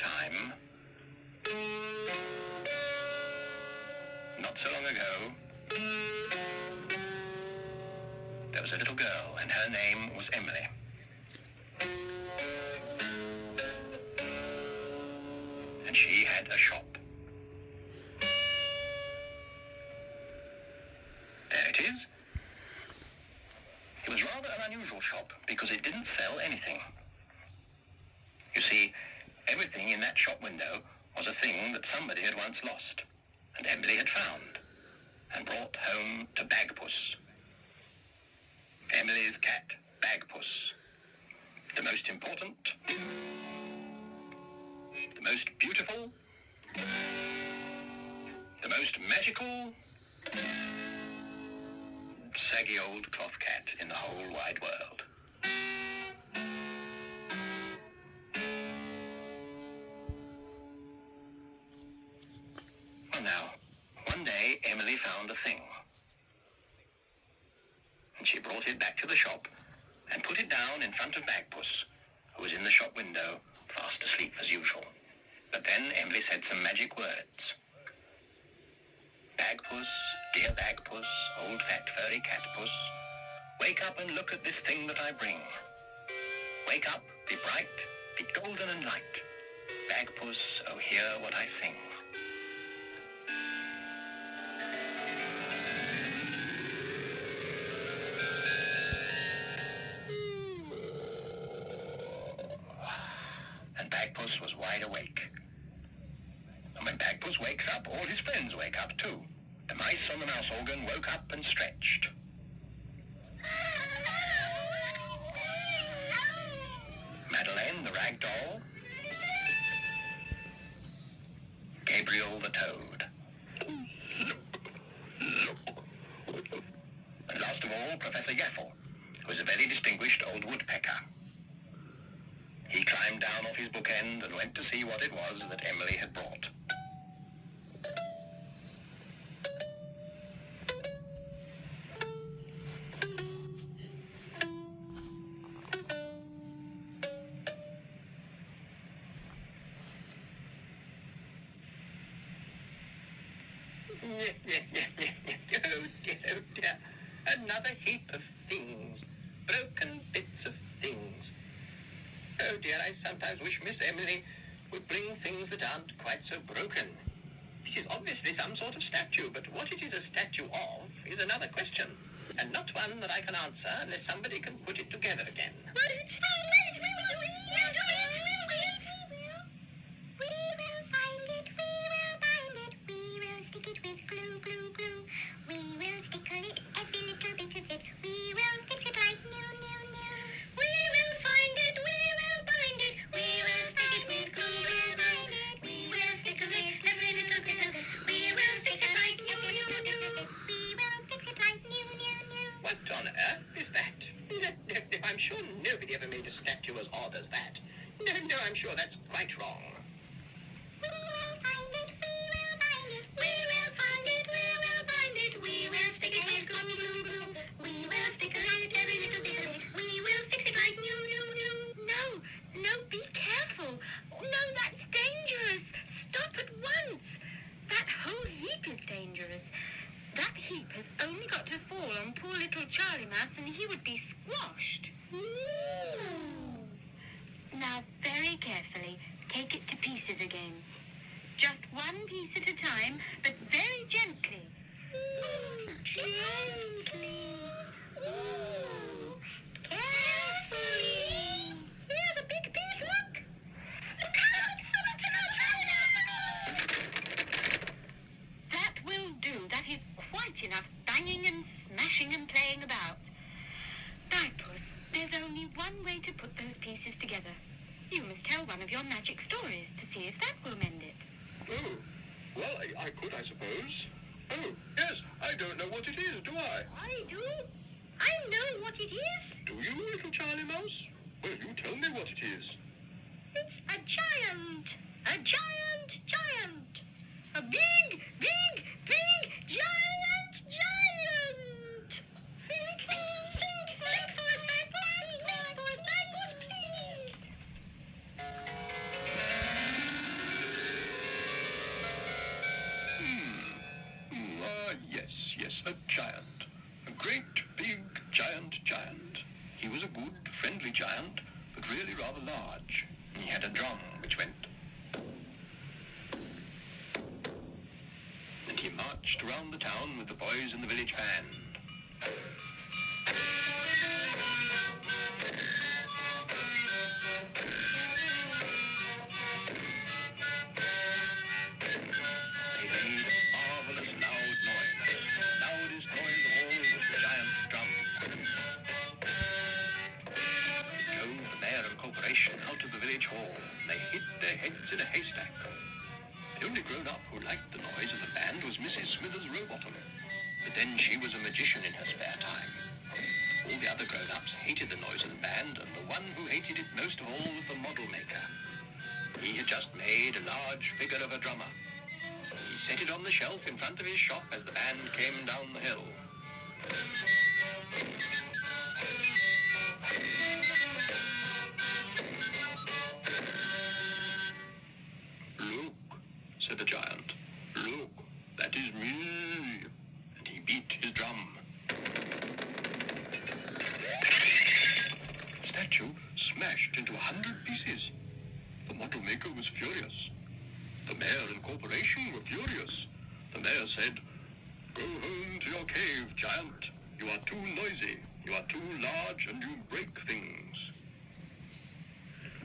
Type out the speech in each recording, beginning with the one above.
time, not so long ago, there was a little girl, and her name was Emily. And she had a shop. There it is. It was rather an unusual shop because it didn't sell anything. You see, everything in that shop window was a thing that somebody had once lost, and Emily had found, and brought home to Bagpuss. Emily's cat, Bagpuss. The most important, the most beautiful, the most magical, saggy old cloth cat in the whole wide world. Well now, one day Emily found a thing. And she brought it back to the shop and put it down in front of Bagpuss, who was in the shop window, fast asleep as usual. But then Emily said some magic words. Bagpuss, dear Bagpuss, old fat furry catpuss, wake up and look at this thing that I bring. Wake up, be bright, be golden and light. Bagpuss, oh hear what I sing. And Bagpuss was wide awake. And when Bagpuss wakes up, all his friends wake up too. The mice on the mouse organ woke up and stretched. Madeleine, the rag doll. Gabriel, the toad. And last of all, Professor Yaffle, who was a very distinguished old woodpecker. He climbed down off his bookend and went to see what it was that Emily had brought. Oh dear. Another heap of things. Broken bits of things. Oh dear, I sometimes wish Miss Emily would bring things that aren't quite so broken. This is obviously some sort of statue, but what it is a statue of is another question, and not one that I can answer unless somebody can put it together again. What on earth is that? I'm sure nobody ever made a statue as odd as that. No, I'm sure that's quite wrong. We will find it, we will find it, we will find it, we will stick it with glue. We will stick it right every little bit of it. We will fix it like new. No, be careful. No, that's dangerous. Stop at once. That whole heap is dangerous. That heap has only got to fall on poor little Charlie Mouse and he would be squashed. Now, very carefully, take it to pieces again. Just one piece at a time, but very gently. Gently. Carefully. Here's a big piece, look. Look out! That will do. That is quite enough banging and smashing and playing about. Bagpuss, there's only one way to put those pieces together. You must tell one of your magic stories to see if that will mend it. Oh, well, I could, I suppose. Oh, yes, I don't know what it is, do I? I do. I know what it is. Do you, little Charlie Mouse? Well, you tell me what it is. It's a giant. A giant. A big giant. Think for us, Bagpuss, please. giant, but really rather large. He had a drum which went. And he marched around the town with the boys in the village band. They made a marvelous loud noise. Loudest noise of all was the giant's drum. It drove the mayor and corporation out of the village hall. They hid their heads in a haystack. The only grown-up who liked the noise of the band was Mrs. Smithers Rowbottom. But then she was a magician in her spare time. All the other grown-ups hated the noise of the band, and the one who hated it most of all was the model maker. He had just made a large figure of a drummer. He set it on the shelf in front of his shop as the band came down the hill. Look, said the giant. Look, that is me. And he beat his drum. The statue smashed into 100 pieces. The model maker was furious. The mayor and corporation were furious. The mayor said, "Go home to your cave, giant. You are too noisy. You are too large and you break things."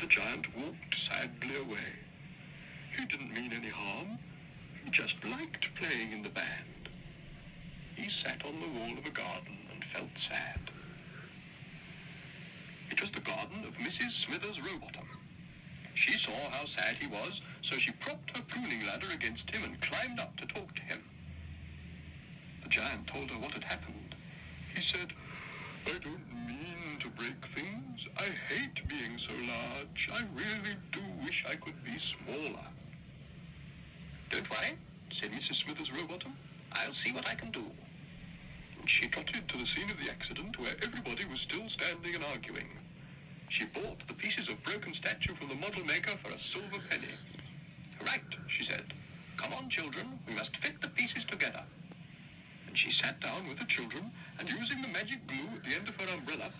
The giant walked sadly away. He didn't mean any harm. He just liked playing in the band. He sat on the wall of a garden and felt sad. It was the garden of Mrs. Smithers Rowbottom. She saw how sad he was, so she propped her pruning ladder against him and climbed up to talk to him. The giant told her what had happened. He said, "I don't mean to break things. I hate being so large. I really do wish I could be smaller." "Don't worry," said Mrs. Smithers Rowbottom. "I'll see what I can do." And she trotted to the scene of the accident where everybody was still standing and arguing. She bought the pieces of broken statue from the model maker for a silver penny. "Right," she said. "Come on, children, we must fit the pieces together." And she sat down with the children, and using the magic glue at the end of her umbrella,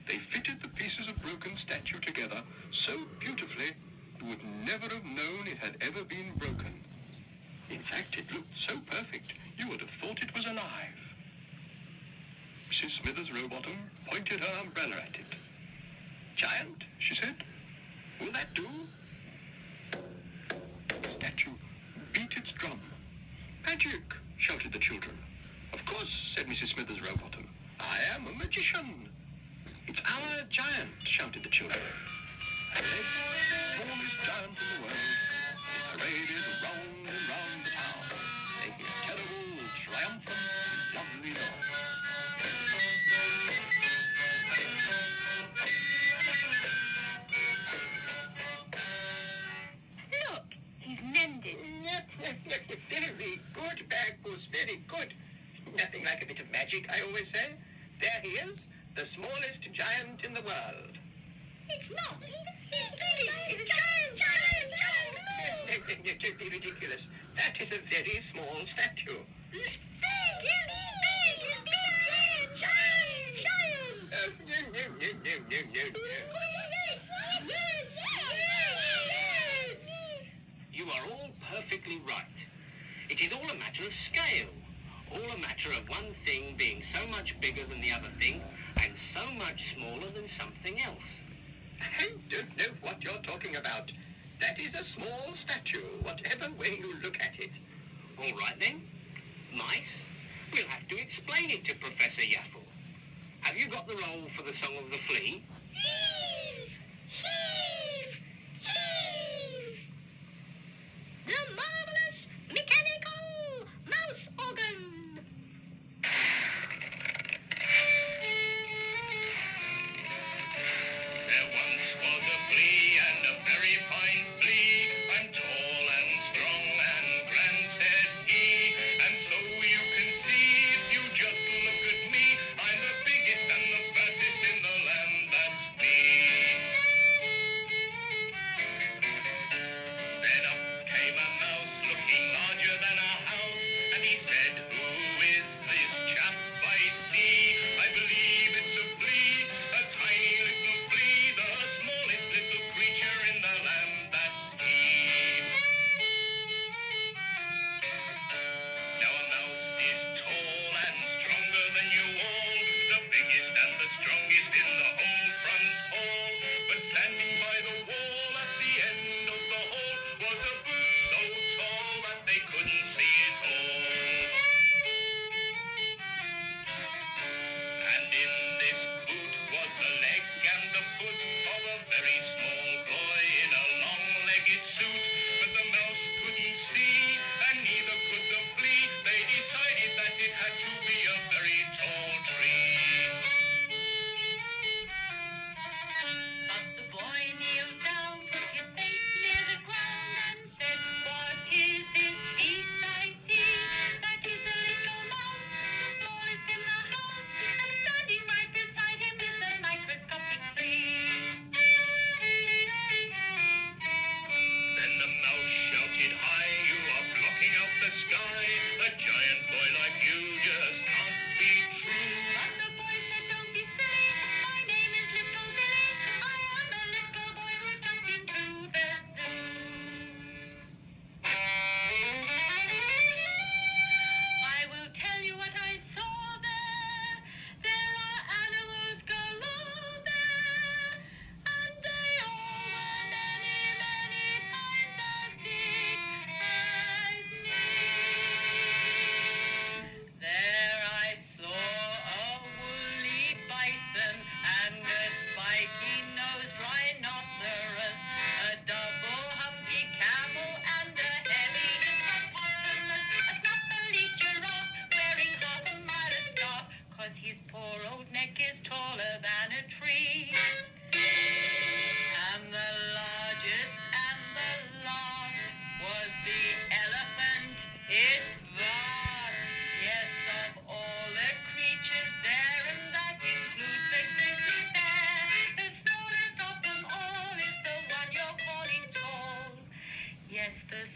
they fitted the pieces of broken statue together so beautifully you would never have known it had ever been broken. In fact, it looked so perfect, you would have thought it was alive. Mrs. Smithers Rowbottom pointed her umbrella at it. "Giant," she said, "will that do?" The statue beat its drum. "Magic!" shouted the children. "Of course," said Mrs. Smithers Rowbottom. "I am a magician." "It's our giant," shouted the children. And then, the smallest giant in the world, they paraded round and round the town, making a terrible, triumphant, lovely noise. Look, he's mended. Very good, Bagpuss, very good. Nothing like a bit of magic, I always say. There he is, the smallest giant in the world. It's not. He's big. He's a giant. Don't be ridiculous. That is a very small statue. He's big. He's big. Giant. No. You are all perfectly right. It is all a matter of scale. All a matter of one thing being so much bigger than the other thing and so much smaller than something else. I don't know what you're talking about. That is a small statue, whatever way you look at it. All right then. Mice, we'll have to explain it to Professor Yaffle. Have you got the roll for the Song of the Flea? The marvelous mechanical mouse organ. There once was a flea, and a very fine flea, and tall and strong and grand, said he. And so you can see, if you just look at me, I'm the biggest and the fattest in the land that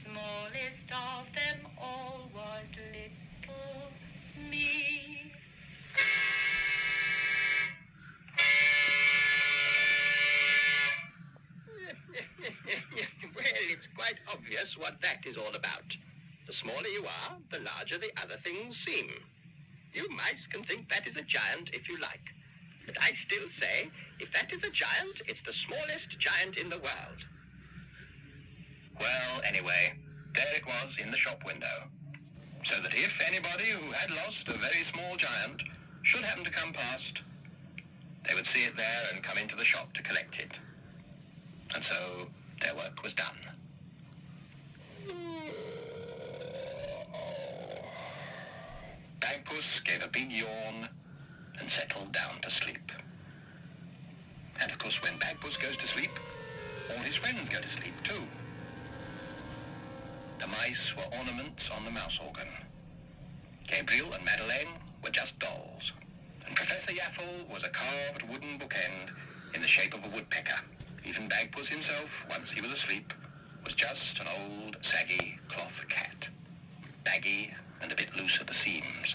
smallest of them all was little me. Well, it's quite obvious what that is all about. The smaller you are, the larger the other things seem. You mice can think that is a giant if you like. But I still say, if that is a giant, it's the smallest giant in the world. Well, anyway, there it was in the shop window. So that if anybody who had lost a very small giant should happen to come past, they would see it there and come into the shop to collect it. And so their work was done. Bagpuss gave a big yawn and settled down to sleep. And of course, when Bagpuss goes to sleep, all his friends go to sleep too. The mice were ornaments on the mouse organ. Gabriel and Madeleine were just dolls. And Professor Yaffle was a carved wooden bookend in the shape of a woodpecker. Even Bagpuss himself, once he was asleep, was just an old, saggy cloth cat. Baggy and a bit loose at the seams.